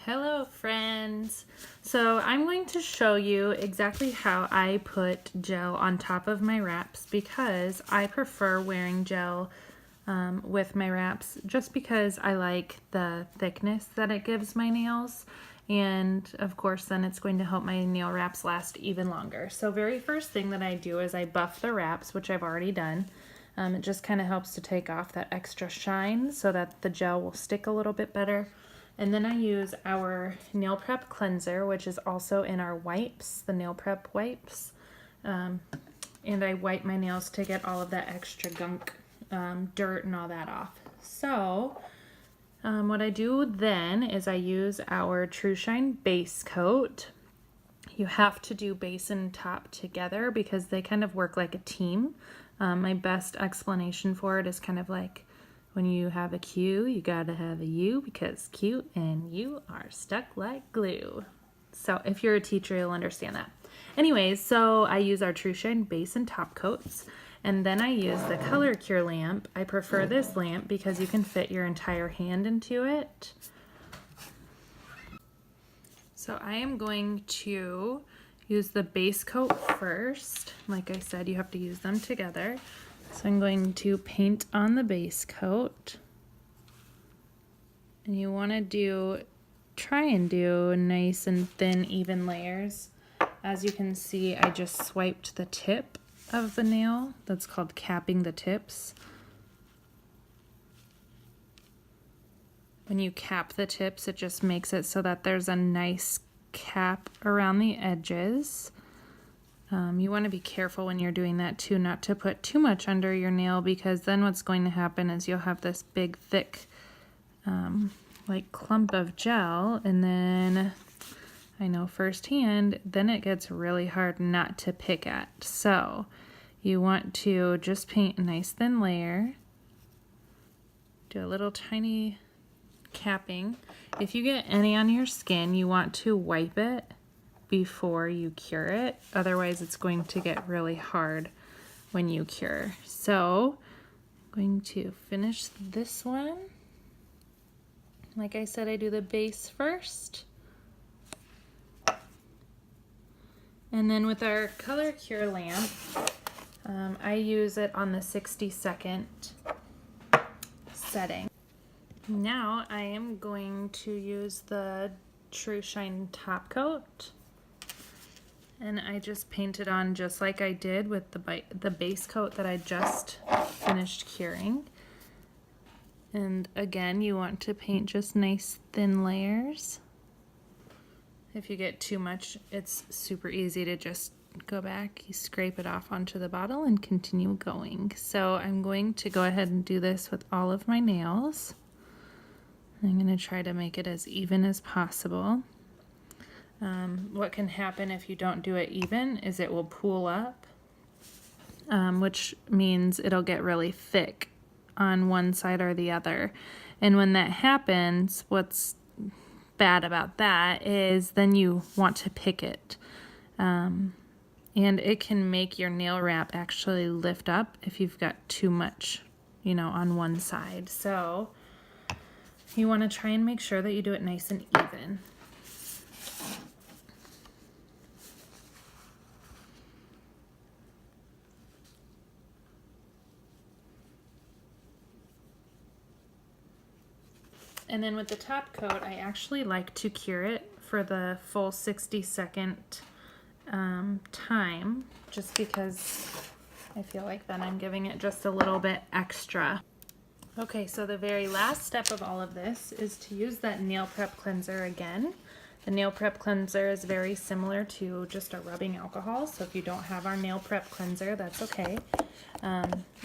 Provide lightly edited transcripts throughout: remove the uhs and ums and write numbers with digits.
Hello friends! So I'm going to show you exactly how I put gel on top of my wraps because I prefer wearing gel with my wraps just because I like the thickness that it gives my nails, and of course then it's going to help my nail wraps last even longer. So very first thing that I do is I buff the wraps, which I've already done. It just kind of helps to take off that extra shine so that the gel will stick a little bit better. And then I use our nail prep cleanser, which is also in our wipes, the nail prep wipes. And I wipe my nails to get all of that extra gunk, dirt and all that off. So what I do then is I use our TruShine base coat. You have to do base and top together because they kind of work like a team. My best explanation for it is kind of like when you have a Q, you gotta have a U because Q and U are stuck like glue. So if you're a teacher, you'll understand that. Anyways, so I use our TruShine base and top coats, and then I use the ColourCure lamp. I prefer this lamp because you can fit your entire hand into it. So I am going to use the base coat first. Like I said, you have to use them together. So I'm going to paint on the base coat. And you want to try and do nice and thin, even layers. As you can see, I just swiped the tip of the nail. That's called capping the tips. When you cap the tips, it just makes it so that there's a nice cap around the edges. You want to be careful when you're doing that too, not to put too much under your nail, because then what's going to happen is you'll have this big thick like clump of gel, and then I know firsthand, then it gets really hard not to pick at. So you want to just paint a nice thin layer, do a little tiny capping. If you get any on your skin, you want to wipe it before you cure it, otherwise it's going to get really hard when you cure. So I'm going to finish this one. Like I said, I do the base first, and then with our ColourCure lamp, I use it on the 60-second setting. Now I am going to use the TruShine top coat, and I just paint it on just like I did with the base coat that I just finished curing. And again, you want to paint just nice thin layers. If you get too much, it's super easy to just go back, you scrape it off onto the bottle and continue going. So I'm going to go ahead and do this with all of my nails. I'm going to try to make it as even as possible. What can happen if you don't do it even is it will pool up, which means it'll get really thick on one side or the other. And when that happens, what's bad about that is then you want to pick it. And it can make your nail wrap actually lift up if you've got too much, on one side. So you want to try and make sure that you do it nice and even. And then with the top coat, I actually like to cure it for the full 60-second time, just because I feel like then I'm giving it just a little bit extra. Okay, so the very last step of all of this is to use that nail prep cleanser again. The nail prep cleanser is very similar to just a rubbing alcohol, so if you don't have our nail prep cleanser, that's okay.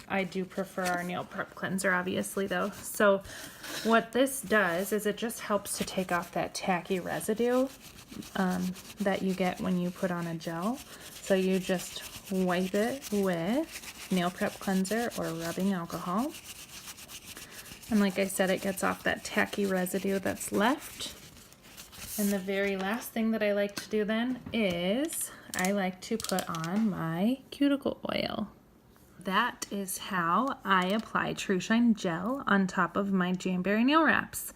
I do prefer our nail prep cleanser, obviously, though. So what this does is it just helps to take off that tacky residue that you get when you put on a gel. So you just wipe it with nail prep cleanser or rubbing alcohol. And like I said, it gets off that tacky residue that's left. And the very last thing that I like to do then is I like to put on my cuticle oil. That is how I apply TruShine Gel on top of my Jamberry nail wraps.